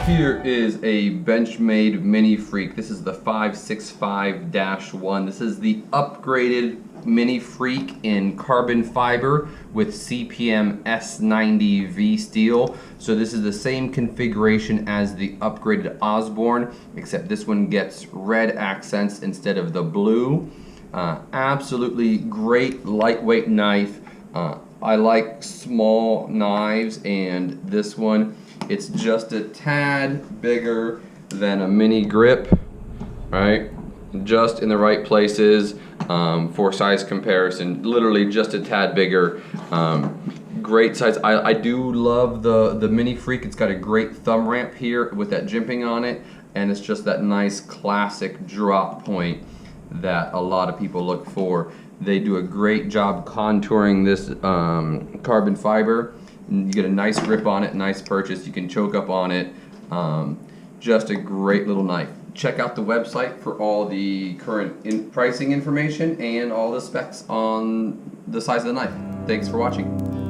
Here is a Benchmade Mini Freek. This is the 565-1. This is the upgraded Mini Freek in carbon fiber with CPM S90V steel. So this is the same configuration as the upgraded Osborne, except this one gets red accents instead of the blue. Absolutely great lightweight knife. I like small knives, and this one, it's just a tad bigger than a mini grip, right? Just in the right places for size comparison, literally just a tad bigger. Great size. I do love the Mini Freek. It's got a great thumb ramp here with that jimping on it, and it's just that nice classic drop point that a lot of people look for. They do a great job contouring this carbon fiber. You get a nice grip on it, nice purchase. You can choke up on it. Just a great little knife. Check out the website for all the current pricing information and all the specs on the size of the knife. Thanks for watching.